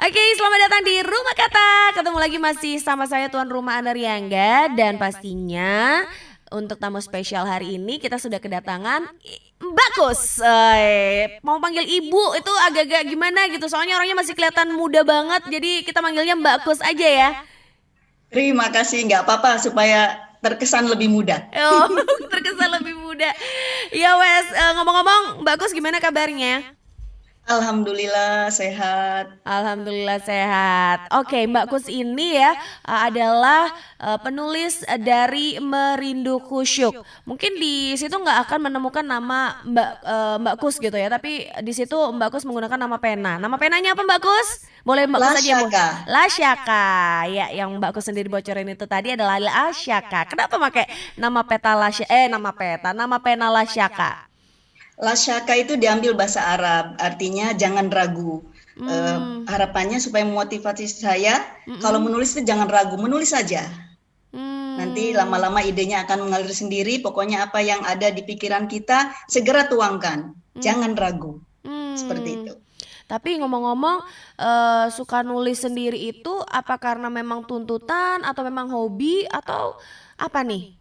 Oke, selamat datang di Rumah Kata. Ketemu lagi masih sama saya tuan rumah Ana Riangga dan pastinya untuk tamu spesial hari ini kita sudah kedatangan Mbak Kus. Mau panggil ibu itu agak-agak gimana gitu. Soalnya orangnya masih kelihatan muda banget. Jadi kita manggilnya Mbak Kus aja ya. Terima kasih, nggak apa-apa supaya terkesan lebih muda. Oh, terkesan lebih muda. Ya wes, ngomong-ngomong Mbak Kus gimana kabarnya? Alhamdulillah sehat. Alhamdulillah sehat. Oke, Mbak Kus ini ya adalah penulis dari Merindu Khusyuk. Mungkin di situ nggak akan menemukan nama Mbak Kus gitu ya, tapi di situ Mbak Kus menggunakan nama pena. Nama penanya apa Mbak Kus? Boleh Mbak Kus aja Bu. Lasyaka. Lasyaka. Ya, yang Mbak Kus sendiri bocorin itu tadi adalah Lasyaka. Kenapa pakai nama peta nama pena Lasyaka? Lasyaka itu diambil bahasa Arab, artinya jangan ragu. Hmm. Harapannya supaya memotivasi saya, kalau Mm-mm. menulis itu jangan ragu, menulis saja. Nanti Hmm. lama-lama idenya akan mengalir sendiri, pokoknya apa yang ada di pikiran kita, segera tuangkan. Hmm. Jangan ragu, seperti Hmm. itu. Tapi ngomong-ngomong, suka nulis sendiri itu apa karena memang tuntutan atau memang hobi atau apa nih?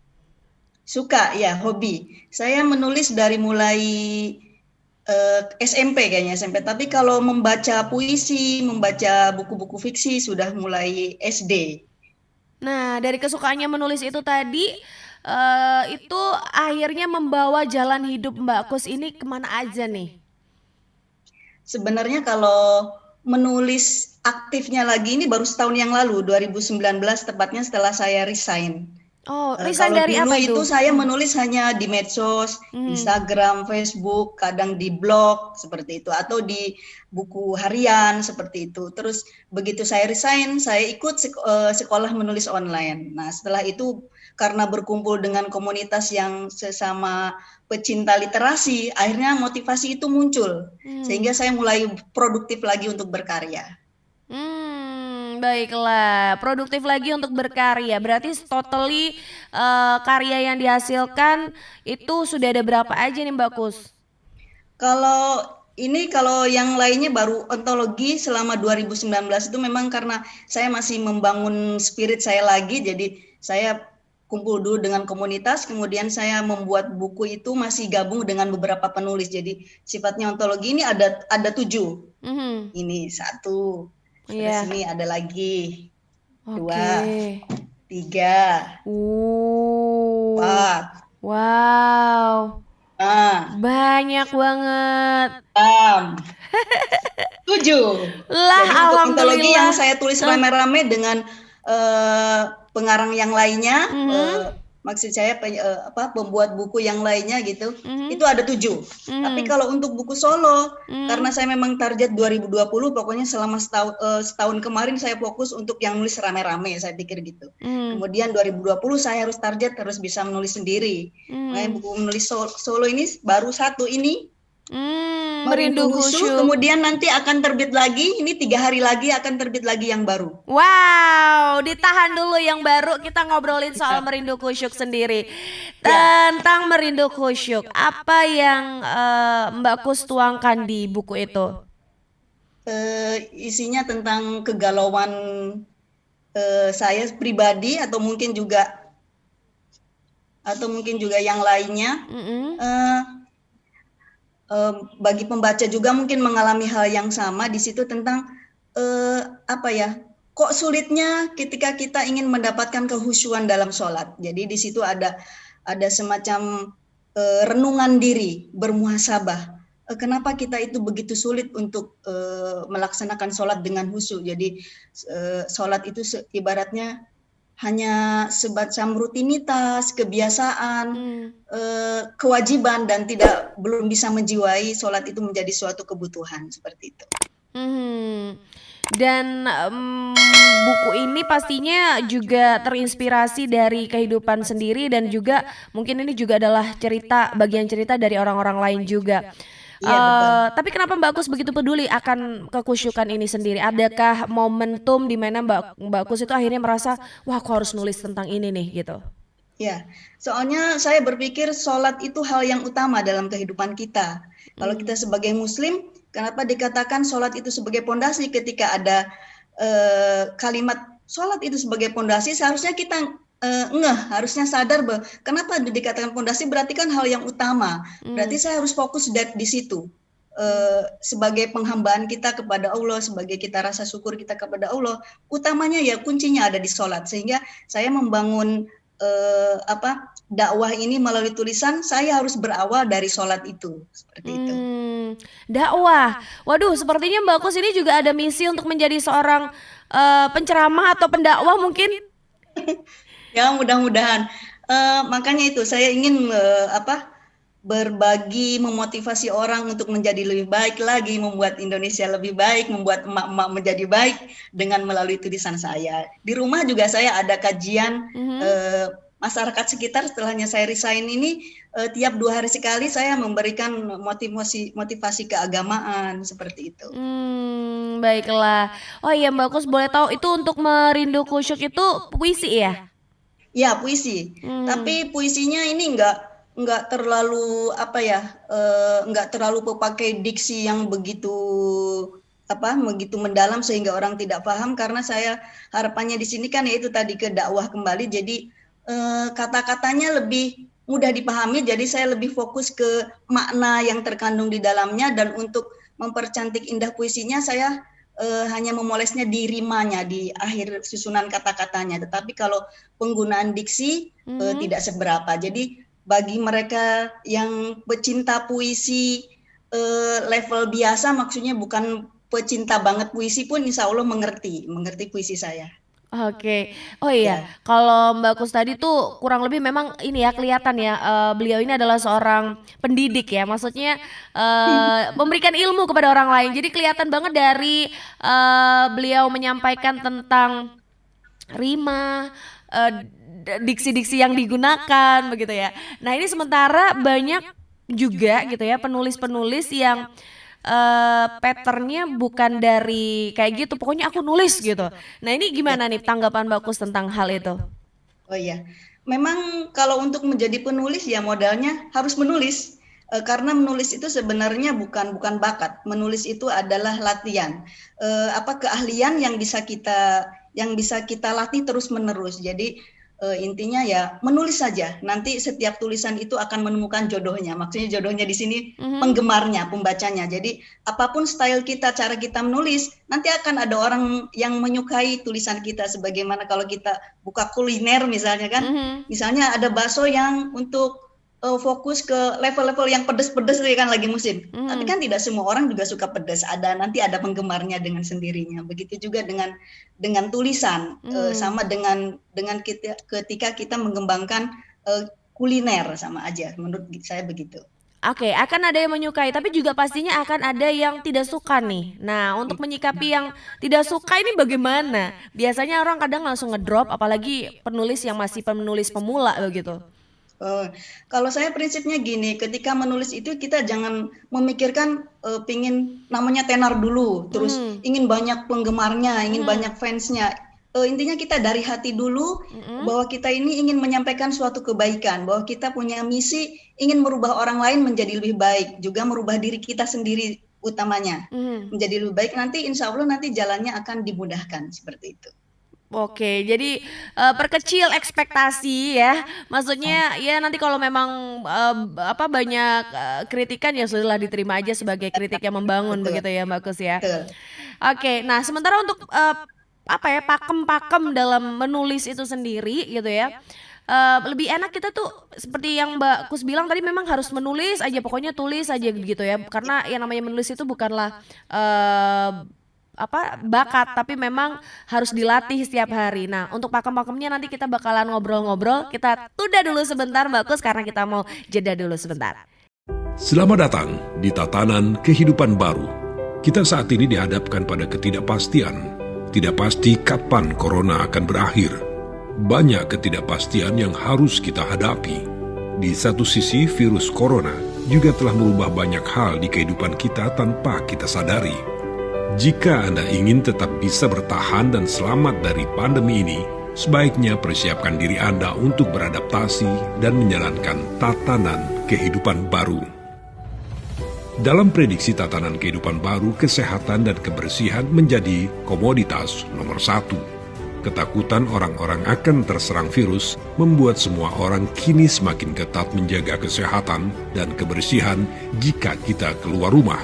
Suka ya, hobi. Saya menulis dari mulai SMP kayaknya SMP. Tapi kalau membaca puisi, membaca buku-buku fiksi sudah mulai SD. Nah, dari kesukaannya menulis itu tadi, itu akhirnya membawa jalan hidup Mbak Kus ini kemana aja nih? Sebenarnya kalau menulis aktifnya lagi ini baru setahun yang lalu, 2019 tepatnya setelah saya resign. Oh, resign Kalau dari dulu apa itu itu? saya menulis hanya di medsos, Hmm. Instagram, Facebook, kadang di blog seperti itu atau di buku harian seperti itu. Terus begitu saya resign, saya ikut sekolah menulis online. Nah, setelah itu karena berkumpul dengan komunitas yang sesama pecinta literasi, akhirnya motivasi itu muncul. Hmm. Sehingga saya mulai produktif lagi untuk berkarya. Baiklah. Produktif lagi untuk berkarya. Berarti totally karya yang dihasilkan itu sudah ada berapa aja nih Mbak Kus? Kalau yang lainnya baru ontologi selama 2019 itu memang karena saya masih membangun spirit saya lagi, jadi saya kumpul dulu dengan komunitas, kemudian saya membuat buku itu masih gabung dengan beberapa penulis. Jadi sifatnya ontologi ini ada 7. Mhm. Ini satu, terus Iya. ini ada lagi Oke. dua, tiga, Uh. empat, Wow. lima, Banyak banget. enam, 7. Lah, Jadi untuk ontologi yang alhamdulillah. saya tulis Hah? rame-rame dengan pengarang yang lainnya, Mhm. maksud saya pembuat buku yang lainnya gitu, itu Mhm. ada 7. Tapi Mhm. kalau untuk buku solo, karena Mhm. saya memang target 2020, pokoknya selama setahun kemarin saya fokus untuk yang nulis rame-rame, saya pikir gitu. Mhm. Kemudian 2020 saya harus bisa menulis sendiri. Makanya Mhm. buku menulis solo ini baru satu ini, Merindu Merindu Khusyuk, khusyuk. kemudian nanti akan terbit lagi, ini 3 hari lagi akan terbit lagi yang baru. Wow, ditahan dulu yang baru kita ngobrolin soal Merindu Khusyuk sendiri. Ya, Tentang Merindu Khusyuk, apa yang Mbak Kus tuangkan di buku itu? isinya tentang kegalauan saya pribadi atau mungkin juga yang lainnya. Mm-mm. Eh, Bagi pembaca juga mungkin mengalami hal yang sama di situ tentang apa ya? Kok sulitnya ketika kita ingin mendapatkan kehusyuan dalam sholat. Jadi di situ ada semacam renungan diri, bermuhasabah. Kenapa kita itu begitu sulit untuk melaksanakan sholat dengan khusyuk? Jadi sholat itu ibaratnya hanya semacam rutinitas, kebiasaan, Mm. kewajiban dan belum bisa menjiwai sholat itu menjadi suatu kebutuhan seperti itu. Mhm. Dan buku ini pastinya juga terinspirasi dari kehidupan sendiri dan juga mungkin ini juga adalah bagian cerita dari orang-orang lain juga. Iya betul. Tapi kenapa Mbak Kus begitu peduli akan kekusyukan ini sendiri? Adakah momentum di mana Mbak Kus itu akhirnya merasa, wah aku harus nulis tentang ini nih gitu? Ya, soalnya saya berpikir sholat itu hal yang utama dalam kehidupan kita. Kalau kita Hmm. sebagai Muslim, Kenapa dikatakan sholat itu sebagai pondasi? Ketika ada kalimat sholat itu sebagai pondasi, seharusnya kita harusnya sadar bahwa kenapa dikatakan pondasi, berarti kan hal yang utama. Berarti saya harus fokus di situ. Sebagai penghambaan kita kepada Allah, sebagai kita rasa syukur kita kepada Allah, utamanya ya kuncinya ada di sholat. Sehingga saya membangun dakwah ini melalui tulisan, saya harus berawal dari sholat itu, seperti itu. Dakwah, waduh, sepertinya Mbak Kus ini juga ada misi untuk menjadi seorang penceramah atau pendakwah mungkin. Ya, mudah-mudahan. Makanya itu saya ingin berbagi, memotivasi orang untuk menjadi lebih baik lagi, membuat Indonesia lebih baik, membuat emak-emak menjadi baik dengan melalui tulisan saya. Di rumah juga saya ada kajian masyarakat sekitar. Setelahnya saya resign ini, tiap 2 hari sekali saya memberikan motivasi keagamaan, seperti itu. Baiklah. Oh iya Mbak Kus, boleh tahu itu untuk merindu kusyuk itu puisi ya? Ya, puisi. Tapi puisinya ini nggak terlalu nggak terlalu pakai diksi yang begitu mendalam sehingga orang tidak paham, karena saya harapannya di sini kan yaitu tadi ke dakwah kembali, jadi kata-katanya lebih mudah dipahami, jadi saya lebih fokus ke makna yang terkandung di dalamnya, dan untuk mempercantik indah puisinya saya hanya memolesnya di rimanya, di akhir susunan kata-katanya. Tetapi kalau penggunaan diksi tidak seberapa. Jadi bagi mereka yang pecinta puisi level biasa, maksudnya bukan pecinta banget puisi pun, insya Allah mengerti puisi saya. Oke. Oh iya, kalau Mbak Kus tadi tuh kurang lebih memang ini ya kelihatan ya, beliau ini adalah seorang pendidik ya, maksudnya memberikan ilmu kepada orang lain. Jadi kelihatan banget dari beliau menyampaikan tentang rima, diksi-diksi yang digunakan begitu ya. Nah ini sementara banyak juga gitu ya penulis-penulis yang patternnya bukan dari kayak gitu, pokoknya aku nulis gitu. Nah ini gimana nih tanggapan Mbak Kus tentang hal itu? Oh iya, memang kalau untuk menjadi penulis ya modalnya harus menulis, karena menulis itu sebenarnya bukan bakat. Menulis itu adalah latihan, keahlian yang bisa kita latih terus menerus. Jadi intinya ya menulis saja. Nanti setiap tulisan itu akan menemukan jodohnya. Maksudnya jodohnya di sini penggemarnya, pembacanya. Jadi apapun style kita, cara kita menulis, nanti akan ada orang yang menyukai tulisan kita. Sebagaimana kalau kita buka kuliner misalnya kan, misalnya ada bakso yang untuk fokus ke level-level yang pedes-pedes kan lagi musim. Tapi kan tidak semua orang juga suka pedas. Nanti ada penggemarnya dengan sendirinya. Begitu juga dengan tulisan, sama dengan ketika kita mengembangkan kuliner, sama aja menurut saya begitu. Oke, akan ada yang menyukai, tapi juga pastinya akan ada yang tidak suka nih. Nah, untuk menyikapi yang tidak suka ini bagaimana? Biasanya orang kadang langsung ngedrop, apalagi penulis yang masih penulis pemula begitu. Kalau saya prinsipnya gini, ketika menulis itu kita jangan memikirkan pingin namanya tenar dulu, terus ingin banyak penggemarnya, ingin banyak fansnya. Intinya kita dari hati dulu, bahwa kita ini ingin menyampaikan suatu kebaikan, bahwa kita punya misi ingin merubah orang lain menjadi lebih baik, juga merubah diri kita sendiri utamanya menjadi lebih baik. Nanti insya Allah nanti jalannya akan dimudahkan, seperti itu. Oke, jadi perkecil ekspektasi ya. Maksudnya ya nanti kalau memang banyak kritikan ya sudahlah, diterima aja sebagai kritik yang membangun. Betul. Begitu ya Mbak Kus ya. Betul. Oke, nah sementara untuk pakem-pakem dalam menulis itu sendiri gitu ya. Lebih enak kita tuh seperti yang Mbak Kus bilang tadi, memang harus menulis aja, pokoknya tulis aja gitu ya. Karena yang namanya menulis itu bukanlah bakat, tapi memang harus dilatih setiap hari. Nah untuk pakem-pakemnya nanti kita bakalan ngobrol-ngobrol. Kita tunda dulu sebentar Mbak Kus, karena kita mau jeda dulu sebentar. Selamat datang di tatanan kehidupan baru. Kita saat ini dihadapkan pada ketidakpastian. Tidak pasti kapan corona akan berakhir. Banyak ketidakpastian yang harus kita hadapi. Di satu sisi, virus corona juga telah merubah banyak hal di kehidupan kita tanpa kita sadari. Jika Anda ingin tetap bisa bertahan dan selamat dari pandemi ini, sebaiknya persiapkan diri Anda untuk beradaptasi dan menjalankan tatanan kehidupan baru. Dalam prediksi tatanan kehidupan baru, kesehatan dan kebersihan menjadi komoditas nomor satu. Ketakutan orang-orang akan terserang virus membuat semua orang kini semakin ketat menjaga kesehatan dan kebersihan jika kita keluar rumah.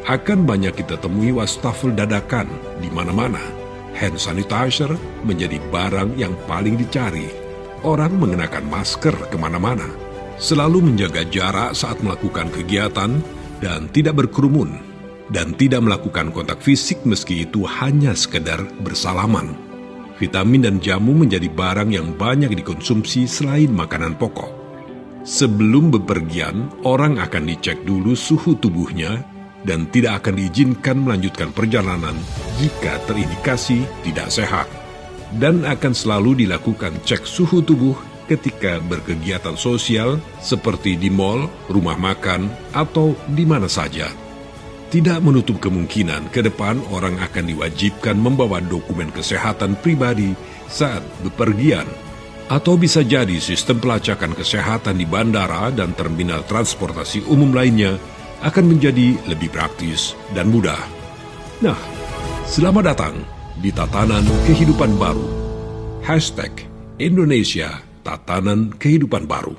Akan banyak kita temui wastafel dadakan di mana-mana. Hand sanitizer menjadi barang yang paling dicari. Orang mengenakan masker kemana-mana, selalu menjaga jarak saat melakukan kegiatan, dan tidak berkerumun, dan tidak melakukan kontak fisik meski itu hanya sekedar bersalaman. Vitamin dan jamu menjadi barang yang banyak dikonsumsi selain makanan pokok. Sebelum bepergian, orang akan dicek dulu suhu tubuhnya dan tidak akan diizinkan melanjutkan perjalanan jika terindikasi tidak sehat. Dan akan selalu dilakukan cek suhu tubuh ketika berkegiatan sosial seperti di mal, rumah makan, atau di mana saja. Tidak menutup kemungkinan ke depan orang akan diwajibkan membawa dokumen kesehatan pribadi saat bepergian. Atau bisa jadi sistem pelacakan kesehatan di bandara dan terminal transportasi umum lainnya akan menjadi lebih praktis dan mudah. Nah, selamat datang di Tatanan Kehidupan Baru. #Indonesia Tatanan Kehidupan Baru.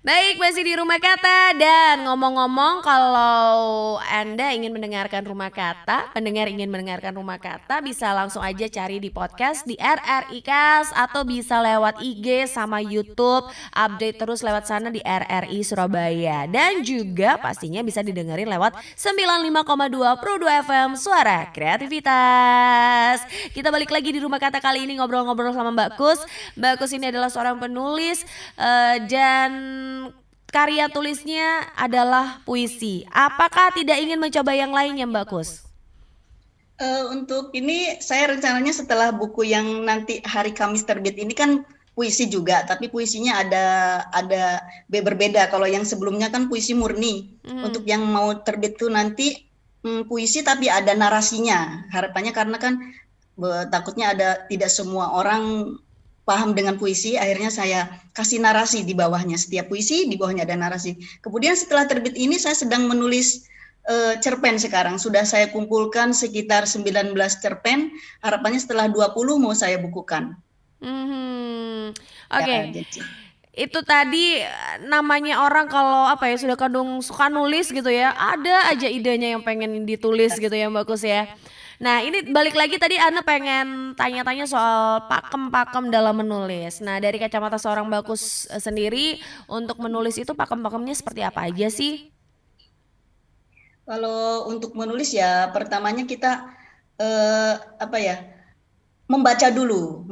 Baik, masih di Rumah Kata, dan ngomong-ngomong kalau Anda ingin mendengarkan Rumah Kata, pendengar ingin mendengarkan Rumah Kata, bisa langsung aja cari di podcast di RRI Kas atau bisa lewat IG sama YouTube, update terus lewat sana di RRI Surabaya. Dan juga pastinya bisa didengerin lewat 95,2 Pro 2 FM Suara Kreativitas. Kita balik lagi di Rumah Kata kali ini ngobrol-ngobrol sama Mbak Kus. Mbak Kus ini adalah seorang penulis dan karya tulisnya adalah puisi. Apakah tidak ingin mencoba yang lainnya, Mbak Kus? Untuk ini saya rencananya setelah buku yang nanti hari Kamis terbit ini kan puisi juga, tapi puisinya ada berbeda. Kalau yang sebelumnya kan puisi murni. Untuk yang mau terbit tuh nanti puisi tapi ada narasinya. Harapannya karena kan takutnya tidak semua orang paham dengan puisi, akhirnya saya kasih narasi di bawahnya. Setiap puisi di bawahnya ada narasi. Kemudian setelah terbit ini saya sedang menulis cerpen sekarang. Sudah saya kumpulkan sekitar 19 cerpen. Harapannya setelah 20 mau saya bukukan. Oke. Itu tadi namanya orang kalau sudah kadung suka nulis gitu ya, ada aja idenya yang pengen ditulis gitu ya Mbak Kus ya. Nah ini balik lagi tadi Anda pengen tanya-tanya soal pakem-pakem dalam menulis. Nah dari kacamata seorang Mbak Kus sendiri untuk menulis itu pakem-pakemnya seperti apa aja sih? Kalau untuk menulis ya pertamanya kita membaca dulu,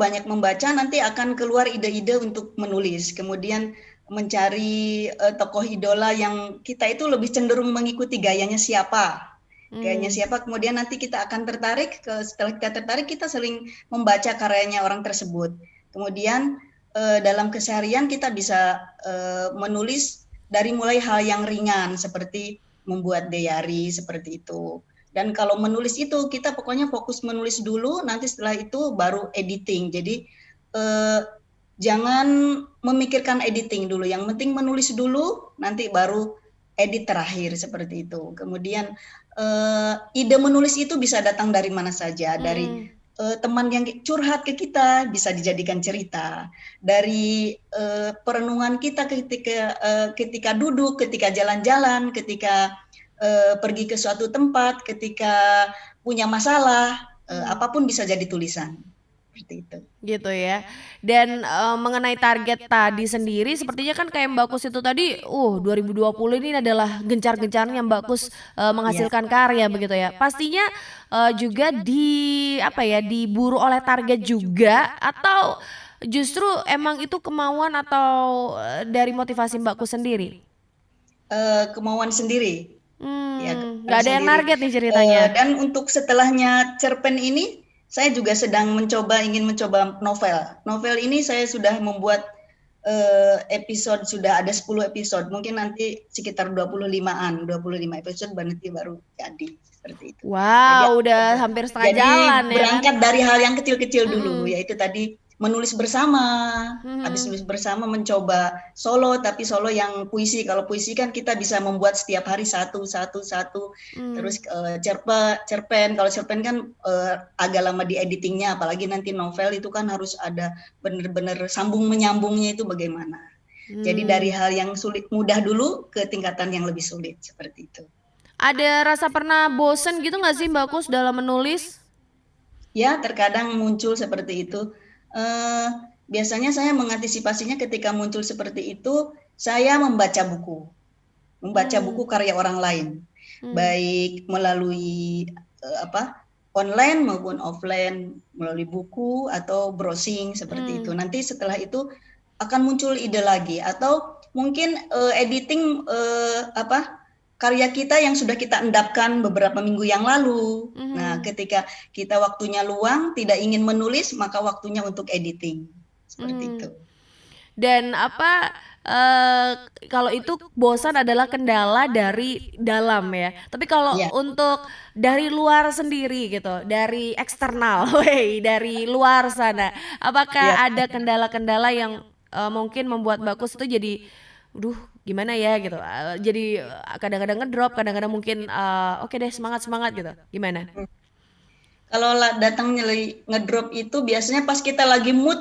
banyak membaca, nanti akan keluar ide-ide untuk menulis. Kemudian mencari tokoh idola yang kita itu lebih cenderung mengikuti gayanya siapa. Kemudian nanti kita akan tertarik, setelah kita tertarik kita sering membaca karyanya orang tersebut. Kemudian dalam keseharian kita bisa menulis dari mulai hal yang ringan seperti membuat diary seperti itu. Dan kalau menulis itu kita pokoknya fokus menulis dulu, nanti setelah itu baru editing. Jadi jangan memikirkan editing dulu, yang penting menulis dulu, nanti baru edit terakhir seperti itu. Kemudian ide menulis itu bisa datang dari mana saja, dari teman yang curhat ke kita bisa dijadikan cerita, dari perenungan kita ketika duduk, ketika jalan-jalan, ketika pergi ke suatu tempat, ketika punya masalah, apapun bisa jadi tulisan. Seperti itu. Gitu ya. Dan mengenai target tadi sendiri sepertinya kan kayak Mbak Kus itu tadi 2020 ini adalah gencar-gencarnya Mbak Kus menghasilkan karya begitu ya. Pastinya juga diburu oleh target juga, atau justru emang itu kemauan atau dari motivasi Mbak Kus sendiri? Kemauan sendiri. Gak ada yang target nih ceritanya. Dan untuk setelahnya cerpen ini saya juga sedang ingin mencoba novel. Novel ini saya sudah membuat episode, sudah ada 10 episode. Mungkin nanti sekitar 25 episode nanti baru jadi seperti itu. Wow, jadi, udah hampir setengah jalan ya. Berangkat dari hal yang kecil-kecil dulu, yaitu tadi menulis bersama. Habis Mhm. nulis bersama mencoba solo, tapi solo yang puisi. Kalau puisi kan kita bisa membuat setiap hari satu, satu, satu. Terus Hmm. cerpen. Kalau cerpen kan agak lama di editingnya, apalagi nanti novel itu kan harus ada benar-benar sambung menyambungnya itu bagaimana. Jadi dari Hmm. hal yang sulit mudah dulu ke tingkatan yang lebih sulit seperti itu. Ada rasa pernah bosen gitu nggak sih Mbak Kus dalam menulis? Ya, terkadang muncul seperti itu. Eh, Biasanya saya mengantisipasinya ketika muncul seperti itu, saya membaca buku Hmm. karya orang lain, Hmm. baik melalui apa online maupun offline, melalui buku atau browsing seperti itu. Hmm. Nanti setelah itu akan muncul ide lagi, atau mungkin editing karya kita yang sudah kita endapkan beberapa minggu yang lalu. Nah, Mhm. ketika kita waktunya luang, tidak ingin menulis, maka waktunya untuk editing. Seperti itu. Mhm. Dan apa, eee, kalau itu bosan adalah kendala dari dalam ya. Tapi kalau Ya. untuk dari luar sendiri gitu, dari eksternal, wey, dari luar sana, Ya. apakah ada kendala-kendala yang, mungkin membuat Mbak Kus itu jadi, "Duh gimana ya?" Gitu, jadi kadang-kadang ngedrop, kadang-kadang mungkin, "Oke deh semangat semangat," gitu, gimana? Kalau datang ngedrop itu biasanya pas kita lagi mood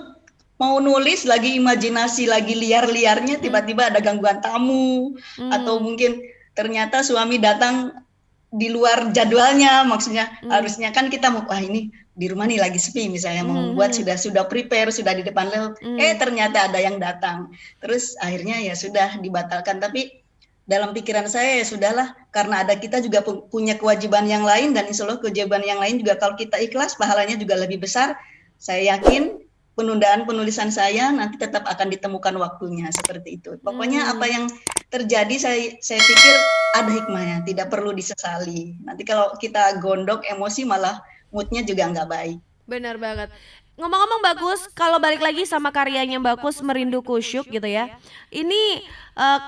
mau nulis, lagi imajinasi, lagi liar-liarnya, Mhm. tiba-tiba ada gangguan tamu, atau Mmm. mungkin ternyata suami datang di luar jadwalnya, maksudnya Mmm. harusnya kan kita mau, wah ini di rumah nih lagi sepi misalnya, mau Mhm membuat mhm. sudah prepare, sudah di depan laptop, Mmm. ternyata ada yang datang. Terus akhirnya ya sudah dibatalkan, tapi dalam pikiran saya ya sudahlah, karena ada kita juga punya kewajiban yang lain, dan insya Allah kewajiban yang lain juga kalau kita ikhlas pahalanya juga lebih besar. Saya yakin penundaan penulisan saya nanti tetap akan ditemukan waktunya seperti itu. Pokoknya apa Mmm. yang terjadi saya pikir ada hikmahnya, tidak perlu disesali. Nanti kalau kita gondok emosi malah moodnya juga nggak baik. Benar banget. Ngomong-ngomong Bagus, kalau balik lagi sama karyanya Bagus Merindu Kusyuk gitu ya. Ini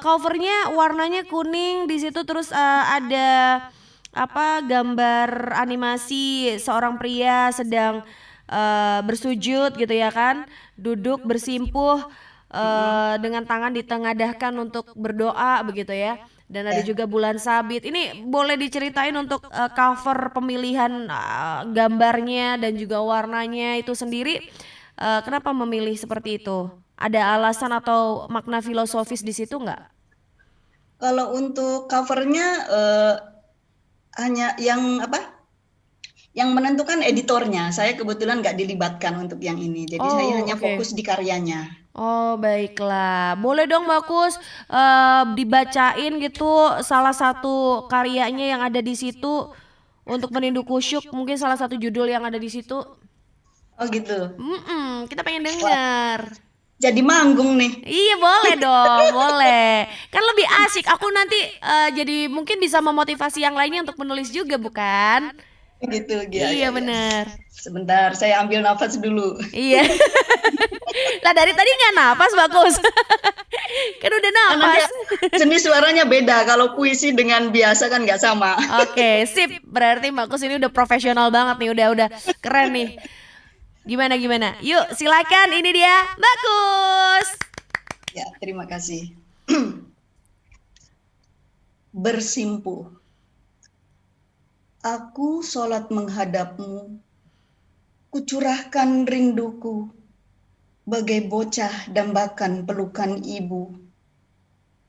covernya warnanya kuning, di situ terus ada apa gambar animasi seorang pria sedang bersujud gitu ya kan, duduk bersimpuh dengan tangan ditengadahkan untuk berdoa begitu ya. Dan ada Ya. juga bulan sabit. Ini boleh diceritain untuk cover pemilihan gambarnya dan juga warnanya itu sendiri. Kenapa memilih seperti itu? Ada alasan atau makna filosofis di situ nggak? Kalau untuk covernya hanya yang apa? Yang menentukan editornya. Saya kebetulan nggak dilibatkan untuk yang ini. Jadi saya Oh, hanya oke. fokus di karyanya. Oh, baiklah. Boleh dong, Bagus, dibacain gitu salah satu karyanya yang ada di situ untuk Merindu Kusyuk, mungkin salah satu judul yang ada di situ. Oh gitu. Kita pengen Wah, denger. jadi manggung nih. Iya boleh dong, boleh. Kan lebih asik. Aku nanti jadi mungkin bisa memotivasi yang lainnya untuk menulis juga, bukan? Gitu, ya, Iya ya, ya. bener. Sebentar, saya ambil nafas dulu. Iya. Lah dari tadi nggak napas bagus. Kan udah Kan nanti napas. jenis suaranya beda. Kalau puisi dengan biasa kan nggak sama. Oke, sip. Berarti Mbak Kus ini udah profesional banget nih, udah keren nih. Gimana gimana? Yuk, silakan ini dia Mbak Kus. Ya, terima kasih. Bersimpuh. Aku sholat menghadapmu, kucurahkan rinduku, bagai bocah dambakan pelukan ibu.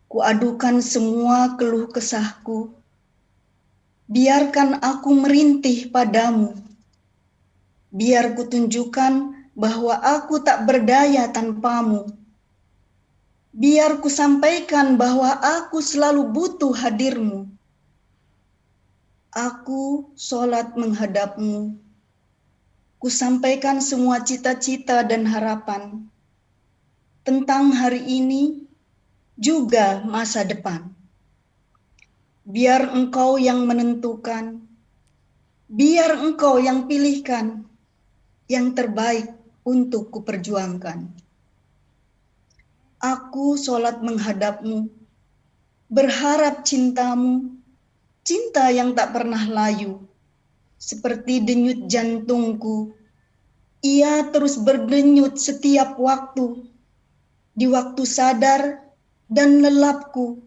Kuadukan semua keluh kesahku, biarkan aku merintih padamu. Biar kutunjukkan bahwa aku tak berdaya tanpamu. Biar kusampaikan bahwa aku selalu butuh hadirmu. Aku sholat menghadapmu. Kusampaikan semua cita-cita dan harapan tentang hari ini juga masa depan. Biar engkau yang menentukan, biar engkau yang pilihkan yang terbaik untuk kuperjuangkan. Aku sholat menghadapmu, berharap cintamu, cinta yang tak pernah layu, seperti denyut jantungku, Ia terus berdenyut setiap waktu, di waktu sadar dan lelapku.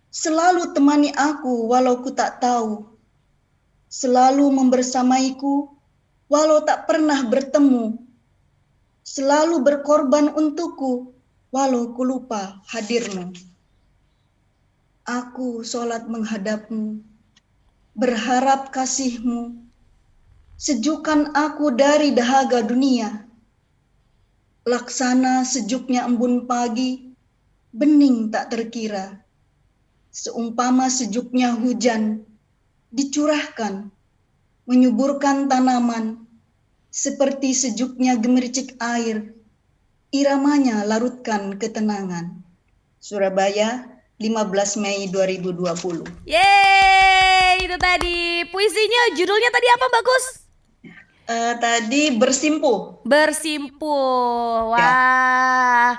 Selalu temani aku walau ku tak tahu. Selalu membersamaiku walau tak pernah bertemu. Selalu berkorban untukku walau ku lupa hadirmu. Aku sholat menghadapmu, berharap kasihmu, sejukkan aku dari dahaga dunia. Laksana sejuknya embun pagi, bening tak terkira. Seumpama sejuknya hujan, dicurahkan, menyuburkan tanaman, seperti sejuknya gemericik air, iramanya larutkan ketenangan. Surabaya, 15 Mei 2020. Yeay, itu tadi puisinya, judulnya tadi apa Bagus? Tadi bersimpuh. Bersimpuh. Ya. Wah,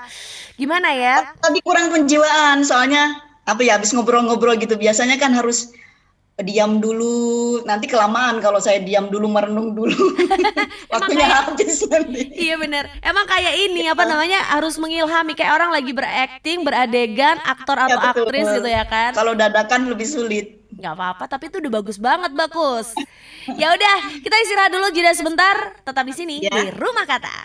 gimana ya? Tadi kurang penjiwaan, soalnya habis ngobrol-ngobrol gitu. Biasanya kan harus diam dulu, nanti kelamaan kalau saya diam dulu, merenung dulu. Waktunya habis nanti. Iya bener, emang kayak ini apa namanya, harus mengilhami, kayak orang lagi berakting, beradegan, aktor atau Ya, betul. aktris gitu ya kan. Kalau dadakan lebih sulit. Nggak apa-apa, tapi itu udah bagus banget, Bagus. Ya udah, kita istirahat dulu, jeda sebentar. Tetap di sini Ya. di Rumah Kata.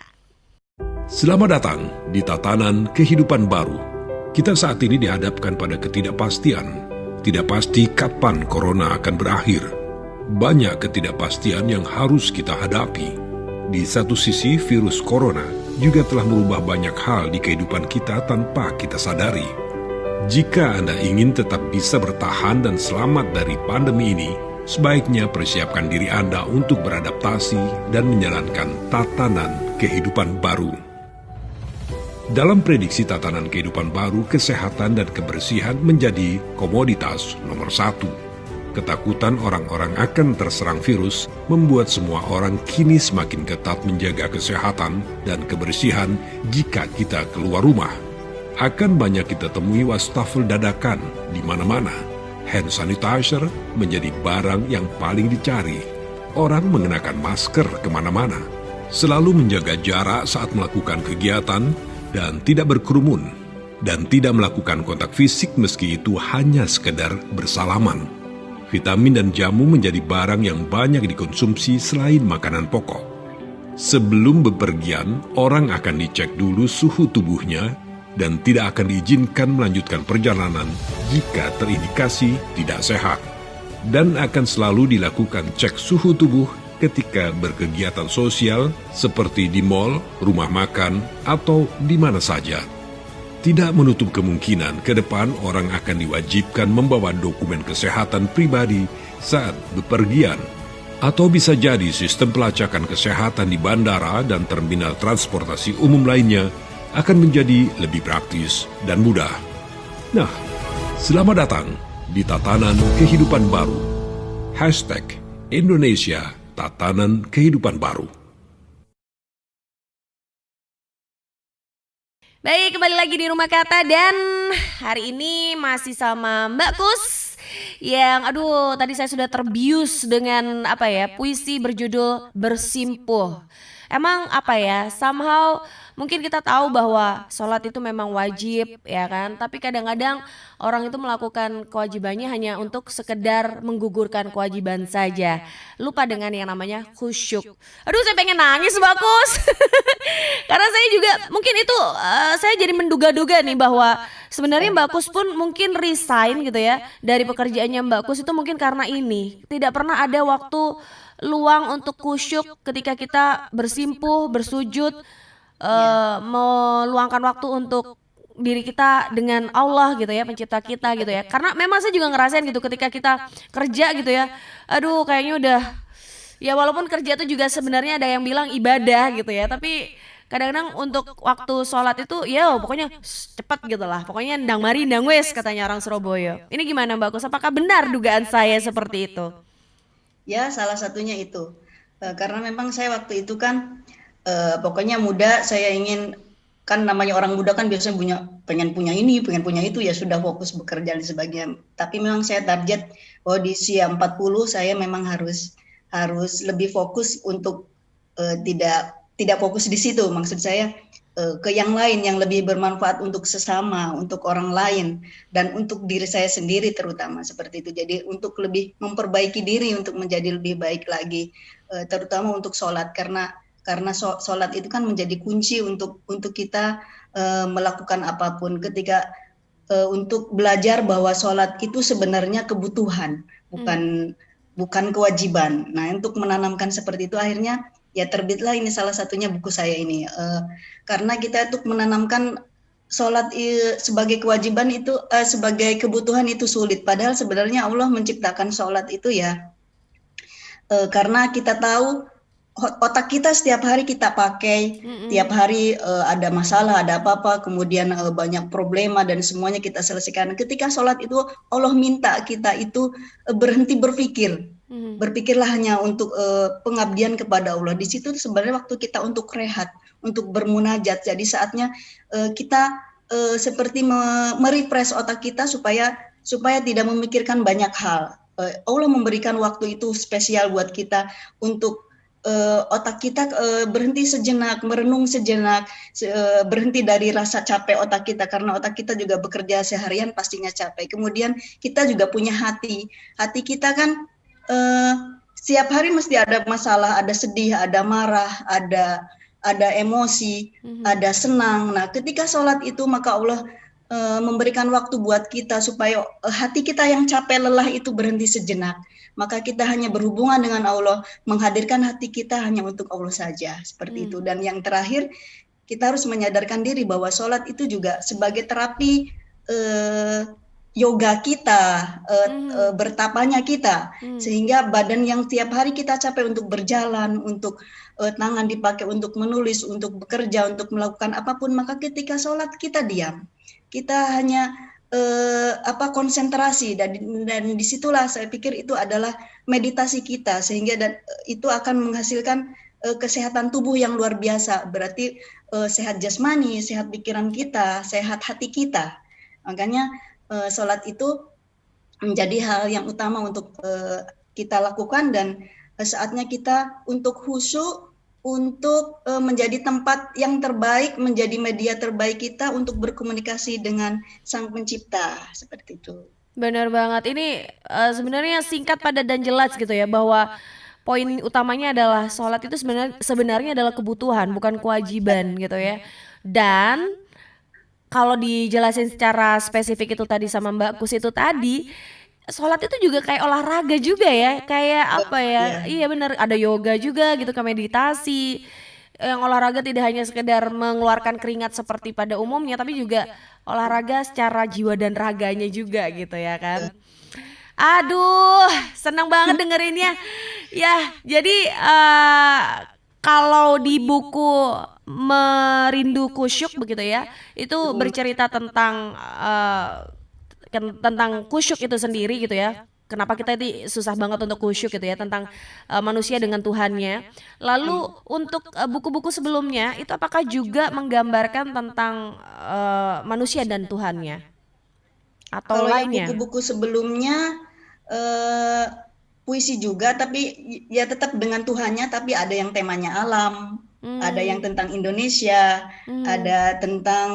Selamat datang di tatanan kehidupan baru. Kita saat ini dihadapkan pada ketidakpastian. Tidak pasti kapan corona akan berakhir. Banyak ketidakpastian yang harus kita hadapi. Di satu sisi, virus corona juga telah merubah banyak hal di kehidupan kita tanpa kita sadari. Jika Anda ingin tetap bisa bertahan dan selamat dari pandemi ini, sebaiknya persiapkan diri Anda untuk beradaptasi dan menjalankan tatanan kehidupan baru. Dalam prediksi tatanan kehidupan baru, kesehatan dan kebersihan menjadi komoditas nomor 1. Ketakutan orang-orang akan terserang virus membuat semua orang kini semakin ketat menjaga kesehatan dan kebersihan jika kita keluar rumah. Akan banyak kita temui wastafel dadakan di mana-mana. Hand sanitizer menjadi barang yang paling dicari. Orang mengenakan masker kemana-mana. Selalu menjaga jarak saat melakukan kegiatan dan tidak berkerumun. Dan tidak melakukan kontak fisik meski itu hanya sekedar bersalaman. Vitamin dan jamu menjadi barang yang banyak dikonsumsi selain makanan pokok. Sebelum bepergian, orang akan dicek dulu suhu tubuhnya dan tidak akan diizinkan melanjutkan perjalanan jika terindikasi tidak sehat. Dan akan selalu dilakukan cek suhu tubuh ketika berkegiatan sosial seperti di mal, rumah makan, atau di mana saja. Tidak menutup kemungkinan ke depan orang akan diwajibkan membawa dokumen kesehatan pribadi saat bepergian. Atau bisa jadi sistem pelacakan kesehatan di bandara dan terminal transportasi umum lainnya akan menjadi lebih praktis dan mudah. Nah, selamat datang di tatanan kehidupan baru. #Indonesia Tatanan Kehidupan Baru. Baik, kembali lagi di Rumah Kata dan hari ini masih sama Mbak Kus yang tadi saya sudah terbius dengan puisi berjudul Bersimpuh. Emang somehow mungkin kita tahu bahwa sholat itu memang wajib ya kan, tapi kadang-kadang orang itu melakukan kewajibannya hanya untuk sekedar menggugurkan kewajiban saja, lupa dengan yang namanya khusyuk. Aduh, saya pengen nangis Bagus. Karena saya juga mungkin itu saya jadi menduga-duga nih bahwa sebenarnya Mbak Kus pun mungkin resign gitu ya dari pekerjaannya Mbak Kus itu mungkin karena ini tidak pernah ada waktu luang untuk khusyuk ketika kita bersimpuh, bersujud, meluangkan waktu untuk diri kita dengan Allah gitu ya, pencipta kita gitu ya. Karena memang saya juga ngerasain gitu ketika kita kerja gitu ya, aduh kayaknya udah, ya walaupun kerja itu juga sebenarnya ada yang bilang ibadah gitu ya, tapi kadang-kadang untuk waktu sholat itu ya pokoknya cepet gitu lah, pokoknya ndang mari ndang wes katanya orang Surabaya. Ini gimana Mbak Kus, apakah benar dugaan saya seperti itu? Ya, salah satunya itu. Karena memang saya waktu itu kan pokoknya muda, saya ingin, kan namanya orang muda kan biasanya pengen punya ini, pengen punya itu, ya sudah fokus bekerja dan sebagainya. Tapi memang saya target di usia 40 saya memang harus lebih fokus untuk tidak tidak fokus di situ, maksud saya ke yang lain yang lebih bermanfaat untuk sesama, untuk orang lain, dan untuk diri saya sendiri terutama seperti itu. Jadi untuk lebih memperbaiki diri untuk menjadi lebih baik lagi, terutama untuk sholat, karena sholat itu kan menjadi kunci untuk kita melakukan apapun. Ketika untuk belajar bahwa sholat itu sebenarnya kebutuhan, bukan kewajiban. Nah, untuk menanamkan seperti itu akhirnya ya terbitlah ini salah satunya buku saya ini, karena kita untuk menanamkan sholat sebagai kewajiban itu sebagai kebutuhan itu sulit, padahal sebenarnya Allah menciptakan sholat itu ya karena kita tahu otak kita setiap hari kita pakai, tiap hari ada masalah, ada apa-apa, kemudian banyak problema dan semuanya kita selesaikan. Ketika sholat itu Allah minta kita itu berhenti berpikir. Berpikirlah hanya untuk pengabdian kepada Allah. Di situ sebenarnya waktu kita untuk rehat, untuk bermunajat. Jadi saatnya kita seperti merefresh otak kita supaya tidak memikirkan banyak hal. Allah memberikan waktu itu spesial buat kita untuk otak kita berhenti sejenak, merenung sejenak, berhenti dari rasa capek otak kita, karena otak kita juga bekerja seharian pastinya capek. Kemudian kita juga punya hati kita kan setiap hari mesti ada masalah, ada sedih, ada marah, ada emosi, ada senang. Nah, ketika sholat itu maka Allah memberikan waktu buat kita supaya hati kita yang capek lelah itu berhenti sejenak. Maka kita hanya berhubungan dengan Allah, menghadirkan hati kita hanya untuk Allah saja, seperti itu. Dan yang terakhir, kita harus menyadarkan diri bahwa sholat itu juga sebagai terapi yoga kita, bertapanya kita, sehingga badan yang tiap hari kita capek untuk berjalan, untuk tangan dipakai untuk menulis, untuk bekerja, untuk melakukan apapun, maka ketika sholat kita diam, kita hanya konsentrasi, dan disitulah saya pikir itu adalah meditasi kita, sehingga itu akan menghasilkan kesehatan tubuh yang luar biasa. Berarti sehat jasmani, sehat pikiran kita, sehat hati kita. Makanya sholat itu menjadi hal yang utama untuk kita lakukan, dan saatnya kita untuk khusyuk, untuk menjadi tempat yang terbaik, menjadi media terbaik kita untuk berkomunikasi dengan Sang Pencipta, seperti itu. Benar banget. Ini sebenarnya singkat, padat dan jelas gitu ya, bahwa poin utamanya adalah sholat itu sebenarnya adalah kebutuhan, bukan kewajiban gitu ya. Dan kalau dijelasin secara spesifik itu tadi sama Mbak Kus itu tadi, sholat itu juga kayak olahraga juga ya, kayak apa ya? Iya benar, ada yoga juga gitu, ke meditasi. Yang olahraga tidak hanya sekedar mengeluarkan keringat seperti pada umumnya, tapi juga olahraga secara jiwa dan raganya juga gitu ya kan. Aduh, senang banget dengerinnya. Ya, jadi kalau di buku Merindu Kusyuk begitu ya, itu bercerita tentang kusyuk itu sendiri gitu ya. Kenapa kita ini susah banget untuk kusyuk gitu ya, tentang manusia dengan Tuhannya. Lalu untuk buku-buku sebelumnya itu apakah juga menggambarkan tentang manusia dan Tuhannya atau Kalau yang lainnya? buku-buku sebelumnya puisi juga, tapi ya tetap dengan Tuhannya, tapi ada yang temanya alam, ada yang tentang Indonesia, ada tentang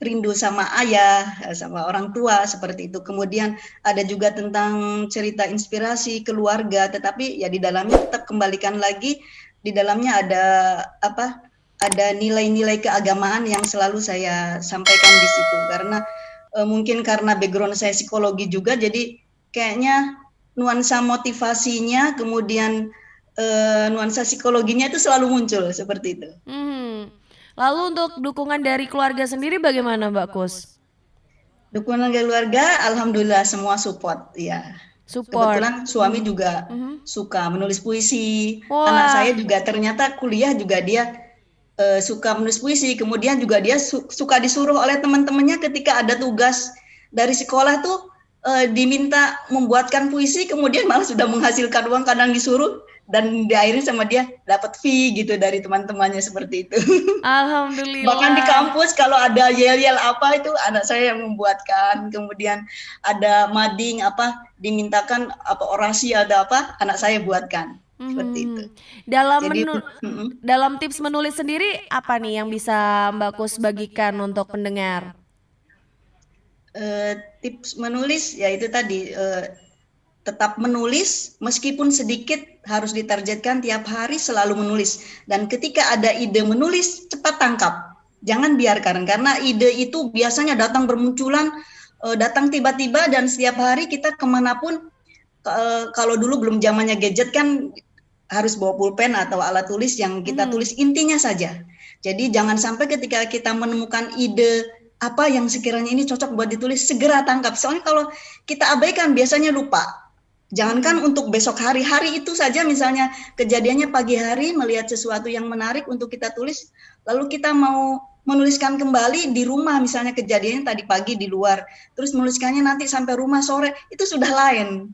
rindu sama ayah, sama orang tua, seperti itu. Kemudian ada juga tentang cerita inspirasi keluarga, tetapi ya di dalamnya tetap kembalikan lagi, di dalamnya ada nilai-nilai keagamaan yang selalu saya sampaikan di situ. Karena mungkin karena background saya psikologi juga, jadi kayaknya nuansa motivasinya, kemudian nuansa psikologinya itu selalu muncul seperti itu. Lalu untuk dukungan dari keluarga sendiri bagaimana Mbak Kus? Dukungan keluarga, alhamdulillah semua support ya. Support. Kebetulan suami juga suka menulis puisi. Wah. Anak saya juga ternyata kuliah juga dia suka menulis puisi. Kemudian juga dia suka disuruh oleh teman-temannya ketika ada tugas dari sekolah tuh diminta membuatkan puisi, kemudian malah sudah menghasilkan uang, kadang disuruh dan diakhiri sama dia dapat fee gitu dari teman-temannya, seperti itu. Alhamdulillah. Bahkan di kampus kalau ada yel-yel apa itu anak saya yang membuatkan. Kemudian ada mading dimintakan orasi ada anak saya buatkan. seperti itu. Dalam Jadi dalam tips menulis sendiri apa nih yang bisa Mbak Kus bagikan untuk pendengar? tips menulis ya itu tadi, tetap menulis meskipun sedikit, harus ditargetkan tiap hari selalu menulis, dan ketika ada ide menulis cepat tangkap, jangan biarkan, karena ide itu biasanya datang bermunculan, datang tiba-tiba, dan setiap hari kita kemanapun, kalau dulu belum zamannya gadget kan harus bawa pulpen atau alat tulis yang kita tulis intinya saja. Jadi jangan sampai ketika kita menemukan ide apa yang sekiranya ini cocok buat ditulis, segera tangkap. Soalnya kalau kita abaikan biasanya lupa. Jangankan untuk besok hari itu saja, misalnya kejadiannya pagi hari melihat sesuatu yang menarik untuk kita tulis, lalu kita mau menuliskan kembali di rumah, misalnya kejadiannya tadi pagi di luar, terus menuliskannya nanti sampai rumah sore, itu sudah lain.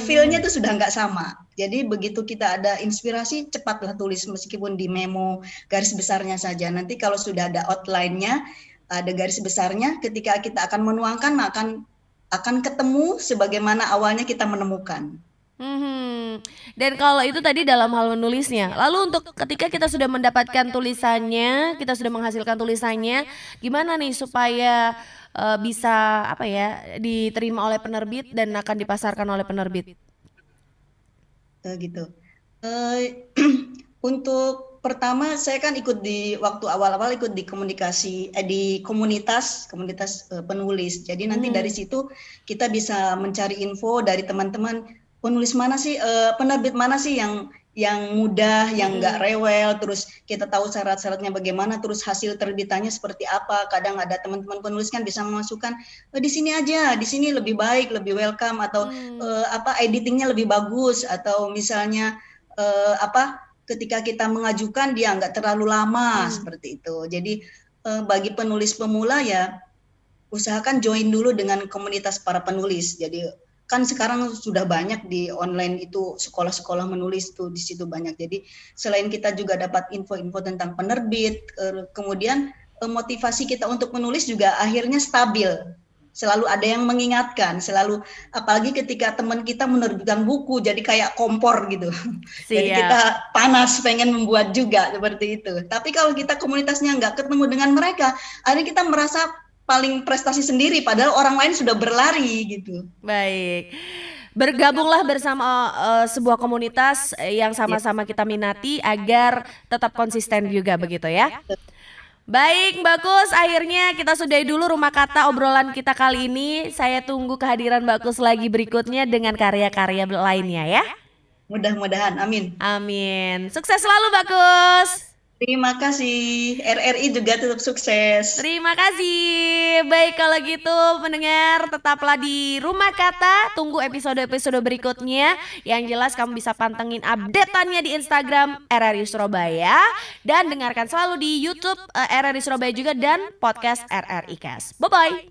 Feel-nya itu sudah nggak sama. Jadi begitu kita ada inspirasi, cepatlah tulis meskipun di memo garis besarnya saja. Nanti kalau sudah ada outline-nya, ada garis besarnya, ketika kita akan menuangkan akan ketemu sebagaimana awalnya kita menemukan. Dan kalau itu tadi dalam hal menulisnya. Lalu untuk ketika kita sudah mendapatkan tulisannya, kita sudah menghasilkan tulisannya, gimana nih supaya bisa diterima oleh penerbit dan akan dipasarkan oleh penerbit? Gitu. Untuk pertama saya kan ikut di waktu awal-awal ikut di di komunitas penulis. Jadi nanti dari situ kita bisa mencari info dari teman-teman, penulis mana sih, penerbit mana sih yang mudah, yang nggak rewel, terus kita tahu syarat-syaratnya bagaimana, terus hasil terbitannya seperti apa. Kadang ada teman-teman penulis kan bisa memasukkan di sini aja, di sini lebih baik, lebih welcome, atau editingnya lebih bagus, atau misalnya ketika kita mengajukan dia nggak terlalu lama, seperti itu. Jadi bagi penulis pemula ya usahakan join dulu dengan komunitas para penulis. Jadi kan sekarang sudah banyak di online itu sekolah-sekolah menulis tuh, di situ banyak. Jadi selain kita juga dapat info-info tentang penerbit, kemudian motivasi kita untuk menulis juga akhirnya stabil. Selalu ada yang mengingatkan, selalu, apalagi ketika teman kita menerbitkan buku, jadi kayak kompor gitu. Jadi kita panas pengen membuat juga seperti itu. Tapi kalau kita komunitasnya nggak ketemu dengan mereka, akhirnya kita merasa paling prestasi sendiri, padahal orang lain sudah berlari gitu. Baik. Bergabunglah bersama sebuah komunitas yang sama-sama kita minati agar tetap konsisten juga begitu ya. Baik Mbak Kus, akhirnya kita sudahi dulu Rumah Kata obrolan kita kali ini. Saya tunggu kehadiran Mbak Kus lagi berikutnya dengan karya-karya lainnya ya. Mudah-mudahan, amin. Amin. Sukses selalu Mbak Kus. Terima kasih, RRI juga tetap sukses. Terima kasih. Baik kalau gitu pendengar, tetaplah di Rumah Kata. Tunggu episode-episode berikutnya. Yang jelas kamu bisa pantengin update-annya di Instagram RRI Surabaya. Dan dengarkan selalu di YouTube RRI Surabaya juga dan podcast RRI Cast. Bye-bye.